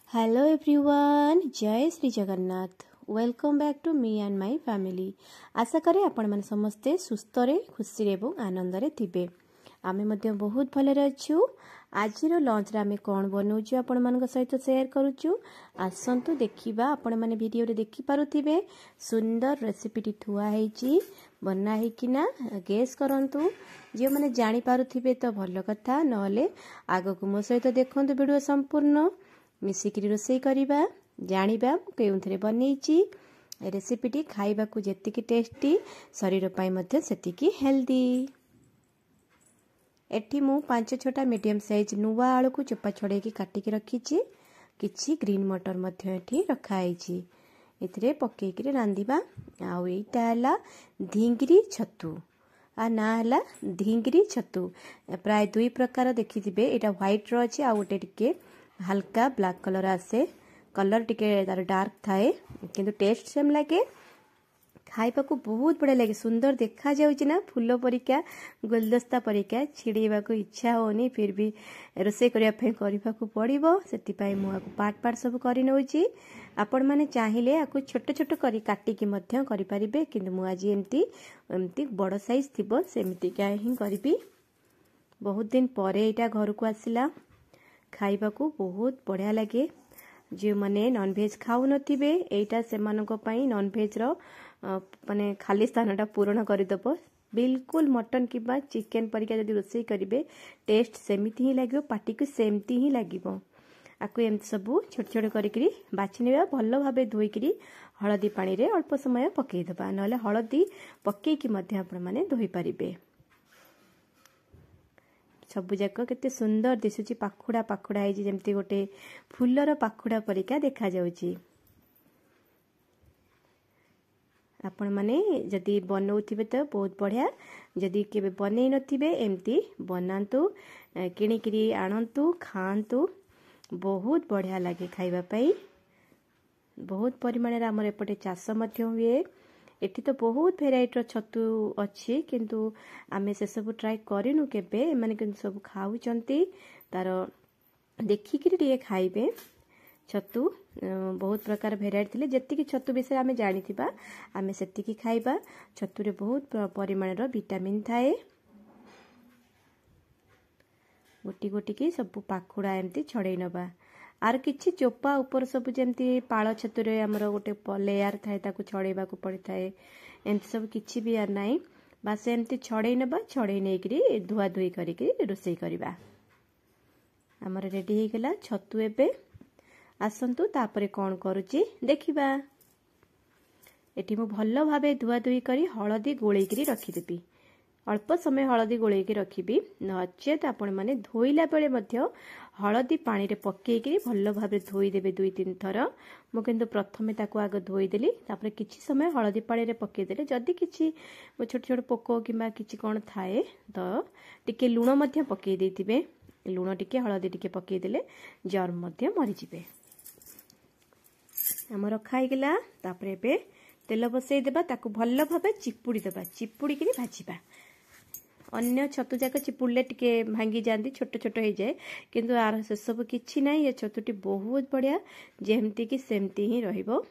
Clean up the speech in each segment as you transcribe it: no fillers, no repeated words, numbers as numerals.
Hello everyone, जय Shri Jagannath. Welcome back to me and my family. आशा करे आपण माने समस्ते सुस्थ रे खुशी रे एवं आनंद रे थिबे। आमे मध्य बहुत भले अच्छु। आज लंच रे आमे कोन बनौछु आपण मानक सहित शेयर करूछु। आसंतु देखिबा आपण माने वीडियो रे देखि पारुथिबे सुंदर रेसिपी ठुआ हेची बना हे किना गेस करंतु। जे माने जानि पारुथिबे तो भलो कथा, नहले आगो को मो सहित देखंतु वीडियो संपूर्ण मिसिकी रोषेई करवा जानिबा केउंथरे बनैची। रेसिपीटी खाइबा को जेतिकी टेस्टी शरीर पाई मध्य सेतिकी हेल्दी। एठी मु 5-6टा मीडियम साइज नुवा आलू को चोपा छड़ेकी काटिकी रखीची। किछि ग्रीन मटर मध्य एठी रखा आइची। एथिरे पकेइकरी रांदिबा। आउ एटा हला ढिंगरी छतु आ ना हला ढिंगरी छतु। प्राय 2 प्रकार देखिथिबे। एटा व्हाइट रो अछि आ ओटे टिके हल्का ब्लैक कलर आसे। कलर टिके तार डार्क थाए किंतु टेस्ट सेम लागे। खाइबा को बहुत बढ़िया लगे। सुंदर देखा जाउची ना, फूल परिका गुलदस्ता परिका। छिड़ीबा को इच्छा होनी, फिर भी रोसे करिया पे करबा को पड़िबो। सेति पई मु आको पार्ट पार्ट सब करि नउची। आपण माने चाहिले आको छोट छोट करी काटी की मध्य करि परिबे, किंतु मु आज एमती बड़ साइज थिबो सेमती का ही करबी। बहुत दिन परे एटा घर को आसिला। खाइबा को बहुत बढ़िया लगे। जो माने नॉन वेज खाउ नथिबे एटा सेमानको पई नॉन वेज रो माने खाली स्थानटा पूर्ण करदबो। बिल्कुल मटन किबा चिकन परिका जदि रोसई करिवे टेस्ट सेमिति ही लागिवो, पाटी को सेमती ही लागिवो। आकु एम सब छोट छोट करिकरी बाछि नेबा। भलो भाबे धोई करी हळदी पानी रे अल्प समय पकेइ दबा, नले हळदी पकेइ की मध्य आपण माने धोई परिबे। सबु जाक केते सुंदर दिसुची। पाखुड़ा पाखुड़ा है जेमती गोटे फुलर पाखुड़ा परिका देखा जाउची। आपण माने जदि बनौथिबे तो बहुत बढ़िया। जदि केबे बनै नथिबे एमती बनांतु, किणिकिरी आणंतु, खांतु। बहुत बढ़िया लागे खाइबा पई। बहुत परिमाण रे हमर एपटे चाष मध्य हुए। एठी तो बहुत भेराइटी छतु अच्छी, किंतु आमे से सब ट्राई करिनु केबे। माने किंतु सब खाउचंती, तार देखिकरी टिके खाइबे। छतु बहुत प्रकार भेराइटी थिले। जेतिकी छतु विषय आमे जानिथिबा आमे सेतिकी खाइबा। छतु रे बहुत परिमाण रो विटामिन थाए। गोटी गोटी की सब पाखुड़ा एमती छड़ेई नबा। आर किछि चोपा ऊपर सब जेमती पाळ छतुरे हमर गोटे लेयर थाए ताकू छड़ेबा को पड़ी थाए। एमती सब किछि भी आर नाही, बास एमती छड़ेई नबा। छड़ेई नै करी धुआ धुई करिके रोसई करबा। हमर रेडी हे गेला छतु। एबे आसंतु तापरे कोन करूची देखिबा। एठी मु भल्लो भाबे धुआ धुई करी हळदी गोळेई करी रखि देबी। अल्प समय हळदी गोळेई के रखिबी। नचेत आपण माने धोइला बेले मध्य हळदी पानी रे पकेई करी भल्लो भाबे धोई देबे 2-3 थर। मु किंतु प्रथमे ताको आग धोई देली, तापरे किछि समय हळदी पानी रे पकेई देले जदी किछि छोट छोट पोको किबा किछि कोन थाए तो टिके लूण मध्य पकेई देतिबे। लूण टिके हळदी टिके पकेई देले जर्म मध्य मरि जिबे। हमर खाइ गेला। तापरे बे तेल बसई देबा, ताको भल्लो भाबे चिपुडी देबा। चिपुडी करी भाजिबा। अन्य छतु जाक चिपुड़ले टिके भांगी जाती, छोट छोट हो जाए, किंतु आर से सब किछि नाही। ये छतुटी बहुत बढ़िया, जेमती की सेमती ही रहिबो।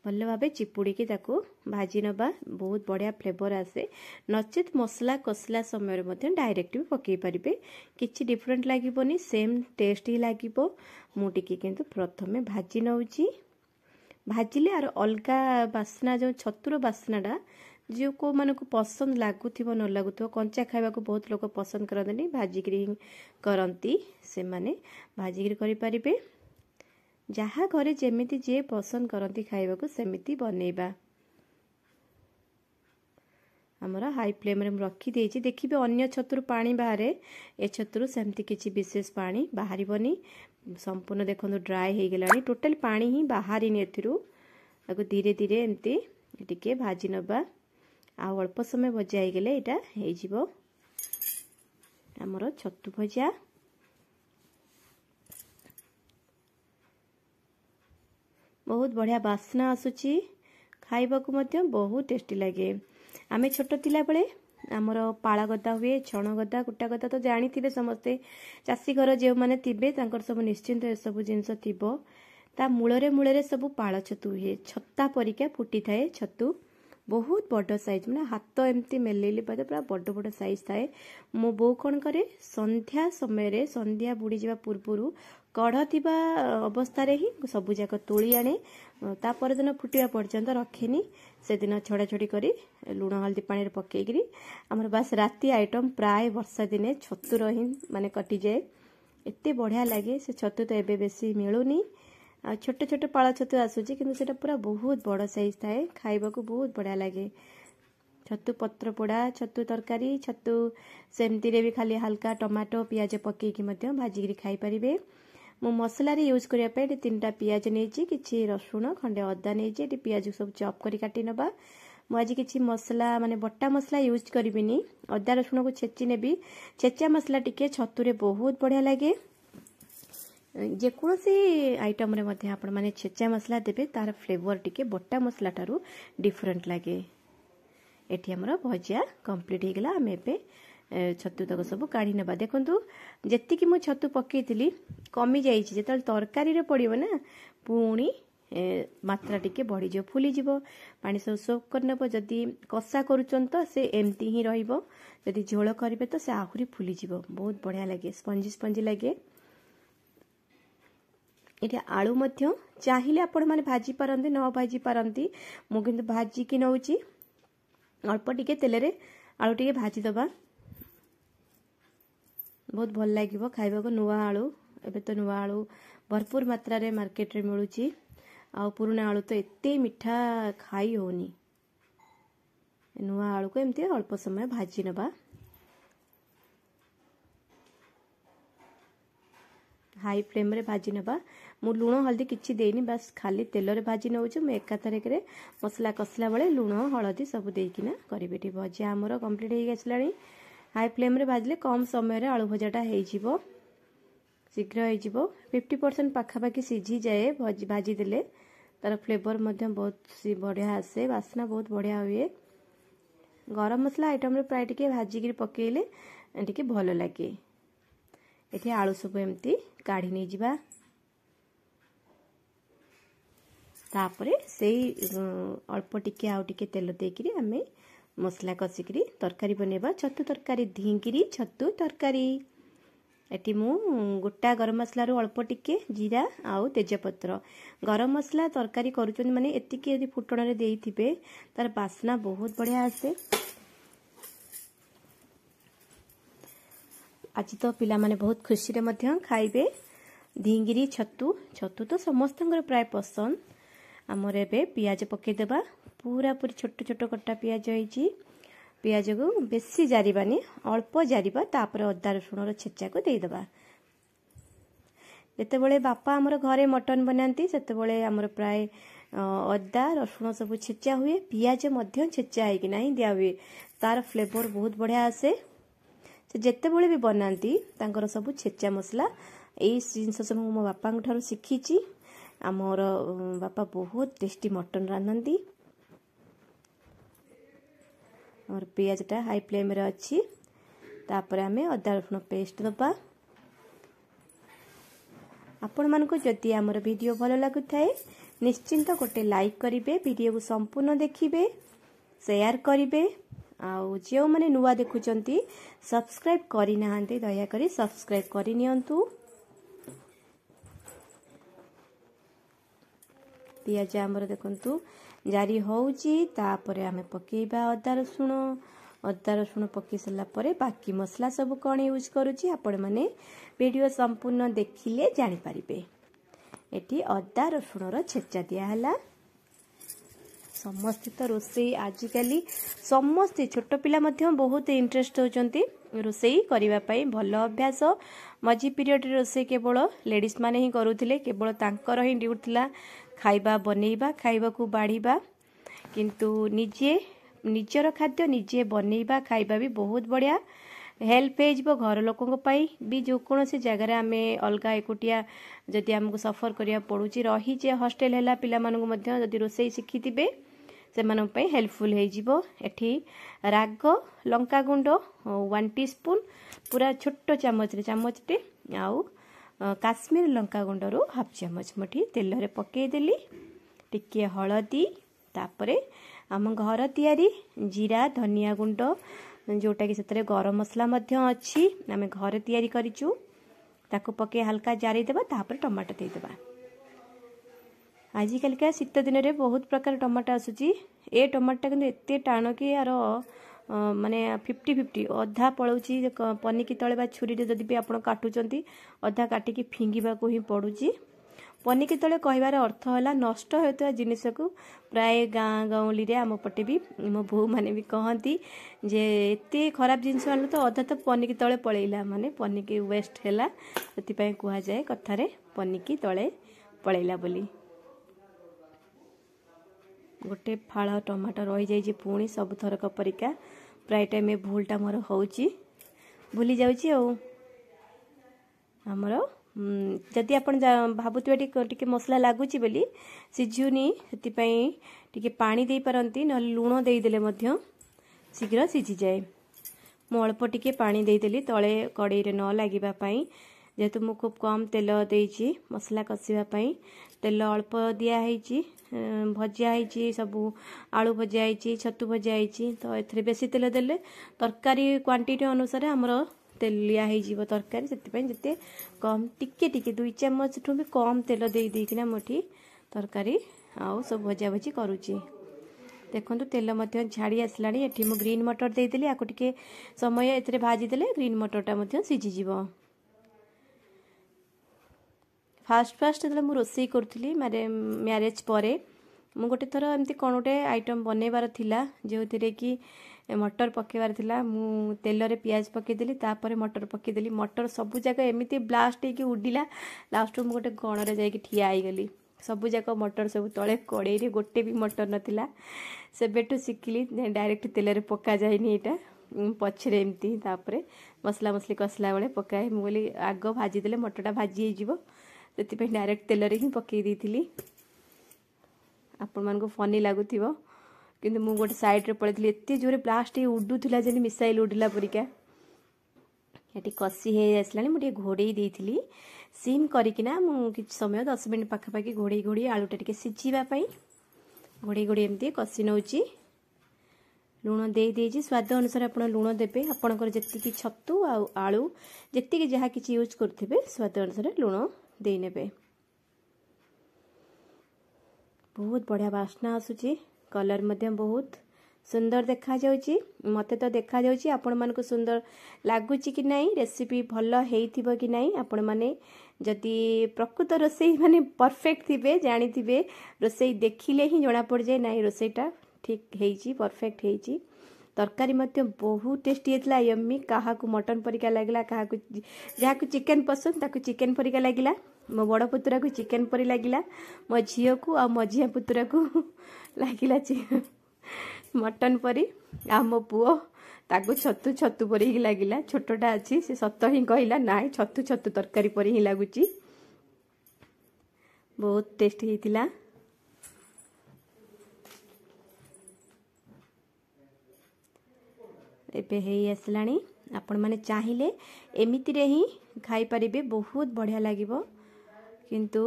भल्लो भाबे चिपुड़ी की ताकू भाजी नबा। बहुत बढ़िया फ्लेवर आसे। नचेत मसला कसला समय रे मध्य डायरेक्ट भी पकेई परिबे, किछि डिफरेंट लागिबोनी, सेम टेस्ट ही लागिबो। मु टिके किंतु प्रथमे भाजी नउची। भाजिले आर अलगा बासना, जो छतुर बासनाटा जो को माने को पसंद लागुथिबो न लागुथिबो। कंचा खाइबा को बहुत लोग पसंद करंतनी, भाजिकरी करंती। से माने भाजिकरी करि परिबे। जहा घरे जेमिति जे पसंद करंती खाइबा को सेमिति बनेबा। हमरा हाई फ्लेम रे रखी देछि। देखिबे अन्य छतुर पानी बाहरे, ए छतुर सेमति किछि विशेष पानी बाहरिबनी। संपूर्ण देखंतु ड्राई हे गेलानी। टोटल पानी ही बाहरी नेथिरु। ताको धीरे धीरे एमती टिके भाजी नबा। आ अल्प समय भजा हो गले एटा हे जिवो हमर छतु भजा। बहुत बढ़िया बासना आसुची। खाइबा को मध्य बहुत टेस्टी लागे। आमे छोट थिला बेले आमर पाला गदा हुए छण गदा कुटा गदा तो जानी समस्ते चाषी घर जो मैंने थे सब निश्चिंत सब जिनस थी ता मूलरे मूलरे सब पाल छतु हुए छत्ता परिका फुटी थाए छतु बहुत बड़ साइज मैंने हाथ एमती मेलेली पूरा बड़ बड़ साइज थाए। मो बो कौन करे संध्या समय संध्या बुड़ी जा पूर्व कढ़ थिबा अवस्था ही सबू जाक तोली आने ता पर दिन फुटिया पर्यंत रखेनी से दिन छड़ा छड़ी करी लुण हल्दी पानी पकईकरी आमर बास राति आइटम प्राय वर्षा दिने छतुर ही माने कटि जाए एते बढ़िया लगे से छतु तो एबे बेसी मिलूनी छोटे छोटे पाला छतु आसूची किंतु सेटा पूरा बहुत बड़ साइज थाए खाइबा को बहुत बढ़िया लगे। छतु पत्र पोड़ा छतु तरकारी छतु सेमती रे भी खाली हल्का टमाटो पियाज पकईकी मध्य भाजिकी खाई परिबे। मु मसला रे यूज करिया पे 3टा पियाज नेची किछि रसुण खंडे अदा नेची एटी पियाज सब चॉप करी काटी नबा। मु आज किछि मसला माने बट्टा मसला यूज करिबिनी अदा रसुण को छेची नेबी छेचा मसला टिके छतु रे बहुत बढ़िया लगे। जेकोसी आइटम रे मध्ये आपण माने छेचा मसला देबे तार फ्लेवर टिके बट्टा मसला टारू डिफरेंट लगे। एठी हमर भजिया कंप्लीट हे गेला हमें पे छतु तक सब काढ़ी नेबा। देखंतु जेति कि मु छतु पकेइतिली कमी जाई छि जेतल तरकारी रे पड़िबो ना पुणी मात्रा टिके बढ़ी जो फुली जिवो पानी सब सोक कर नेबो। जदी कसा करूचन तो से एमती ही रहिबो जदी झोल करिवे तो से आहुरी फुली जिवो बहुत बढ़िया लगे स्पंजी स्पंजी लगे। ये आलू मध्य चाहिए आपण माने भाजी पारंती न भाजी पारंती मु किंतु भाजी की नउची अल्प टिके तेल रे आलू टिके भाजी दबा बहुत भल लागिवो खाइबा को। नुआ आलू एबे तो नुआ आलू भरपूर मात्रा रे मार्केट रे मिलुची आ पुराना आलू तो एते मीठा खाई होनी। नुआ आलू को एमती अल्प समय भाजी नबा हाई फ्लेम रे भाजी नबा। मु लुण हल्दी किछि देनी बस खाली तेल रे भाजी नउछु मैं एकाथरे करे मसला कसला बेले लुण हळदी सब देकिना करिबेटी। भजिया हमर कंप्लीट हे गसलानी हाई फ्लेम रे भाजले कम समय रे आलू भजाटा हे जिवो शीघ्र हे जिवो 50% पाखापाखी सिझी जाए भाजी देले तार फ्लेवर मध्य बहुत सी बढ़िया आसे वासना बहुत बढ़िया हुए। गरम मसला आइटम रे प्राय टिके भाजी पकेइले टिके भलो लागे। एठी आलू सब एमती काढ़ी नहीं जिबा तापरे सेई अल्प टिके आउ टिके तेल देकिरी हमें मसला कसिकरी तरकारी बनेबा। छतु तरकारी ढींगिरी छतु तरकारी एटी मु गोटा गरम मसला रो अल्प टिके जीरा आउ तेजपत्र गरम मसला तरकारी करूचन माने एतिके यदि फुटण रे देइथिबे तार बासना बहुत बढ़िया आसे। आज तो पिला माने बहुत खुशी रे मध्य खाइबे ढींगिरी छतु छतु तो समस्त प्राय पसंद। आमर एबे पियाज पके देबा पूरा पूरी छोट छोट कटा पियाज होईची पियाज को बेसी जारिबानी अल्प जारिबा तापर अदा रसुण रो छेचा को देई देबा। जेतेबेले बापा आमर घरे मटन बनाती सेतेबेले आमर प्राय अदा रसुण सब छेचा हुए पियाज मध्य छेचा है कि नहीं दिया हुए तार फ्लेवर बहुत बढ़िया आसे। से जेतेबेले भी बनाती तांकर सब छेचा मसला एई जिनस सब मो बापा ठारू शिखीची। आमर बापा बहुत टेस्टी मटन रांधती। और पियाजटा हाई फ्लेम रे अच्छी तापर आमे अदा रसुण पेस्ट दबा। आपण मानको जदि आमर वीडियो भलो लागुथाए निश्चिंत गोटे लाइक करिवे वीडियो को संपूर्ण देखिबे शेयर करिवे आउ जो माने नुआ देखुचंती सब्सक्राइब करि नाहंती दया करी सब्सक्राइब करि नियंतु। पियाज आमर देखंतु जारी होउची तापरे आमे पकेइबा अदा रसुण पकई सला परे बाकी मसला सब कौन यूज करूची आपण माने वीडियो संपूर्ण देखिले जानि परिबे। एठी अदा रसुण रो छेचा दिया हला। समस्त तो रोसई आजिकली समस्ते छोट पिला मध्य बहुत इंटरेस्ट होचंती रोसई करिवा पई भल अभ्यास। मझी पीरियड रोसई केवल लेडीज माने ही करूथिले केवल तांकर ही ड्यूटी थिला खाइबा बनेइबा खाइबा को बाढ़ीबा किंतु निजे निजर खाद्य निजे बनेइबा खाइबा भी बहुत बढ़िया हेल्प हो घर लोकों भी जो कौन सी जगह आम अलग एकुटिया जदि आमको सफर करिया पड़ुची रही जे हॉस्टेल है पिला मानू मध्य जदि रोसई शिखी थे से हेल्पफुल हो एठी राग लंका गुंड 1 टीस्पून पूरा छोट चामचटे आउ काश्मीर लंका गुंड रु हाफ चामच मुठी तेल रे पकेदेली टिके हलदी तापरे आम घर तैयारी जीरा धनिया गुंड जोटा कि से गरम मसला अच्छी आम घर तैयारी करिचु ताको पके हल्का जारी देबा तापर टमाटो दे देबा। आजिकल का शीत दिन रे बहुत प्रकार टमाटो आसुची ए टमाटो किंतु एते टाण कि यार माने 50-50 अधा पड़ौची पनिकी तले बा छुरी रे जदि भी आपण काटुचंती अधा काटिकी फिंगिबा को ही पड़ुची। पनिकी तले कहबार अर्थ होला नष्ट होता जिनिस को प्राय गाँ गाँवली रे आम पटे भी मो बो माने भी कहती जे एते खराब जिनिस आनलो तो अधा तो पनिकी तले पळैला माने पनिकी वेस्ट हैला सेति पय कुहा जाय कथारे पनिकी तले पळैला बोली। गोटे फाळ टमाटो रही जाई पुणी सब थरक परिका प्राय टाइम ए भूलटा मोर होउची भूली जाउची हमर जदि आपण भाबुथिबे टिके मसला लागुची बोली सिझुनी सेति पय टिके पानी देई परंती न लूण देई देले मध्य शीघ्र सिझी जाए। मु अल्प टिके पानी देई देली तळे कड़ाई रे न लागिबा पई जेतु मु खूब कम तेल देइची मसला कसिबा पई तेल अल्प दिया हैची भजिया हैची सब आलू भजिया हैची छतु भजिया हैची तो एथरे बेसी तेल देले तरकारी क्वांटिटी अनुसार हमरो तेलिया हो तरकारी से जिते कम टिके टिके 2 चम्मच ठू भी कम तेल दे देकिना मोठी तरकारी आउ सब भजा भजी करुची। देखो तेल मध्य झाड़ी आसलानी एठी मु ग्रीन मटर दे देली आको टिके समय एतरे भाजी देले ग्रीन मटरटा मध्य सिझी जीवो। फास्ट जब मु रोसई करथली मारे मैरेज परे मु गोटे थर एमती कोन गोटे आइटम बनैबार थिला जेउथिरे कि मटर पकेबार थिला मु तेल रे प्याज पकेदेली तापर मटर पकेदेली मटर सबु जगह एमिति ब्लास्ट हेकि उडिला लास्ट मु गोटे गण रे जाई ठिया आई गली सबु जगह मटर सब तळे कड़ाई रे गोटे भी मटर नथिला से बेटू सिखिली डायरेक्ट तेल रे पका जायनी एटा पछरे एमती तापर मसला मसली कसला बेले पकाए मु बोली आग भाजी देले मटरटा भाजी हे जिवो सेति पे डायरेक्ट तेल रे ही पकेई देथिली। आपण मान को फनी लागुथिबो किंतु मु गोटे साइड रे पळेथली एते जोरे ब्लास्ट हे उडुथिला जेनी मिसाइल उडिला परिका एटी कसी हे आसलानी मु घोड़े देइथिली सिम करिकिना मु किछ समय 10 मिनिट पाखा पाखी घोड़े आलूटा टिके सिझीबा पई घोड़े एमती कसी नउची लूण दे देजी स्वाद अनुसार आपण लूण देबे आपणकर जेतिकी छतु आ आलू जेतिकी जहा किछ यूज करथिबे स्वाद अनुसार लूण दे नेबे। बहुत बढ़िया बास्ना आसुची कलर मध्य बहुत सुंदर देखा जाउची मते तो देखा जाउची आपण मान को सुंदर लागुची कि नहीं रेसिपी भल हेइथिबो कि नहीं आपण माने जदि प्रकृत रोसई माने परफेक्ट थिबे जानि थिबे रोसई देखिले ही जणा पड़ जाए नहीं रोसईटा ठीक हेइची परफेक्ट हेइची। तरकारी मध्य बहुत टेस्टी हेतला यम्मी काहा को मटन परिका लागला काहा को जहा को चिकन पसंद ताको चिकन परिका लागिला मो बड़ पुतरा को चिकन परी लागिला मो झियो को आ मझिया पुतरा को लागिला मटन परी आ मो पुओ ताको छतु छतु परी ही लागिला छोटोटा अछि से सत ही कहला नाइ छतु छतु तरकारी परी ही लागुची बहुत टेस्टी हेतिला। एबे हेई आसलानी आपण माने चाहिए एमिति रे ही खाई परिबे बहुत बढ़िया लागिबो किंतु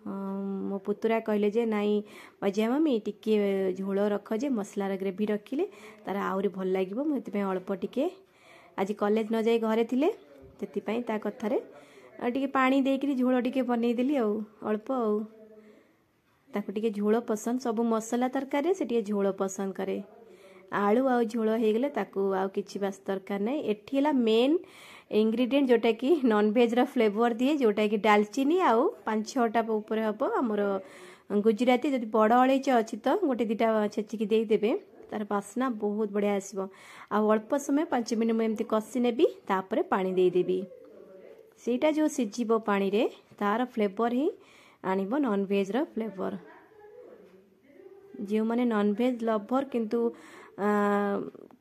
मो पुतुरा कहले जे नाई मजिया मम्मी टिके झोल रख जे मसलार ग्रेवी रखिले तार आउरी भल लागिबो मोति पे अल्प टिके आज कॉलेज न जाई घरे थिले तेति पई ता कथारे टिके पानी देकरी झोल टिके बनै देली आ अल्प आ ताको टिके झोल पसंद सब मसला तरकारी से टिके झोल पसंद करे आलू आ झोल हो गले ताकू आ किछि बास दरकार नै एठी हला मेन इंग्रेडिएंट जोटा कि नॉन वेज रा फ्लेवर दिए जोटा कि दालचीनी आ 5-6टा ऊपर हबो हमर गुजराती जदि बड़ अलैच अछि तो गोटे दिटा छेचिकी देई देबे तार बासना बहुत बढ़िया आसीबो आ अल्प समय 5 मिनिट में एमती कसी नेबी तापर पानी देई देबी सेटा जो सिझिबो पानी रे तार फ्लेवर ही आनिबो नॉन वेज रा फ्लेवर जो माने नॉन वेज लवर किंतु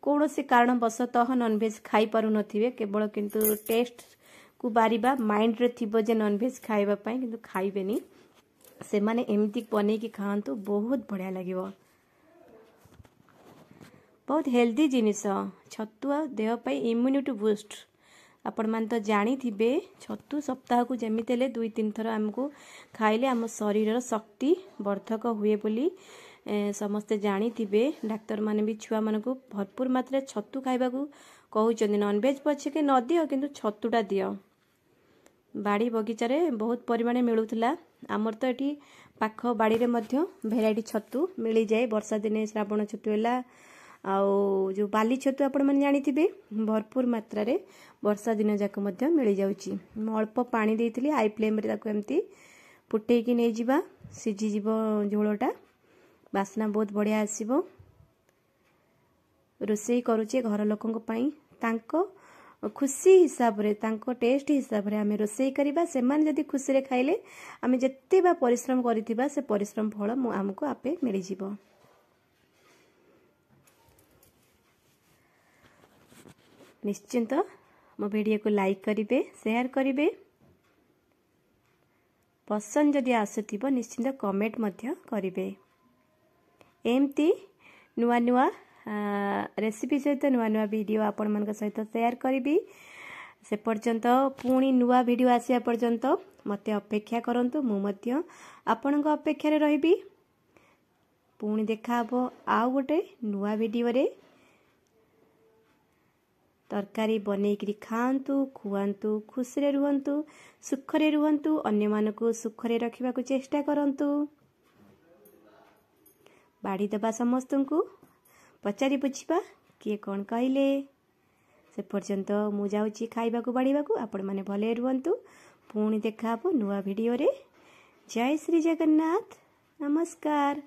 कौन से कारणवशतः नॉनवेज खाई पारु नथिबे केवल किंतु टेस्ट को बारिबा माइंड रे थिबो जे नॉनवेज खाइबा पई किंतु खाइबेनी से माने एमिति बनै कि खांतु बहुत बढ़िया लागिबो बहुत हेल्दी जिनिस छतुआ देह पाई इम्यूनिटी बूस्ट आपण मान तो जानी थिबे छतु सप्ताह को जेमिति हेले 2-3 थर हमको खाइले आम शरीर शक्ति वर्धक हुए बोली समस्ते जानी थिबे डाक्टर माने भी छुआ मन को भरपूर मात्रा छतु खाइबा को कहउचंदी नॉनवेज पछे के न दियो किंतु छतुटा दियो बाड़ी बगीचा रे बहुत परिमाण मिलुथला आमर तो एठी पाख बाड़ी रे मध्य भेराइटी छतु मिली जाए वर्षा दिने श्रावण छतु होला आउ जो बाली छतु आपण माने जानी थिबे भरपूर मात्रा रे वर्षा दिन जाक मध्य मिली जाउची म अल्प पानी देइथिली हाई फ्लेम रे ताको एम्ति फुटै कि नै जिबा सिझी जिवो झोलटा बासना बहुत बढ़िया आसीबो रोसई करूचे घर लोकन पई तांको खुशी हिसाब रे तांको टेस्ट हिसाब रे आमे रोसई करिबा से मान जदी खुशी रे खाइले आमे जत्ते बा परिश्रम करिथिबा से परिश्रम फल हमको आपे मिली जिवो निश्चिंत मो वीडियो को लाइक करिवे शेयर करिवे पसंद जदि आसुथिबो निश्चिंत कमेंट मध्य करिवे एमती नुआ नुआ रेसिपी सहित नुआ नुआ वीडियो आपण मन सहित शेयर करी से पर्यंत पुणी नुआ वीडियो आसिया पर्यंत मते अपेक्षा करंतु मु मध्य आपणक अपेक्षा रे रहिबी पुणी देखा हबो आउ गोटे नुआ वीडियो रे तरकारी बनेइकरी खांतु खुआंतु खुशी रे रुहंतु सुख रे रुहंतु अन्य मानको सुख रे रखिबा को चेष्टा करंतु बाड़ी दबा समस्तंकु पचारि बुझिबा किए कौन कहले से पर्यंत मु जाउची खाइबा को बाड़ीबा को आपण माने भले रुहंतु पुणी देखा हबो नुआ वीडियो रे जय श्री जगन्नाथ नमस्कार।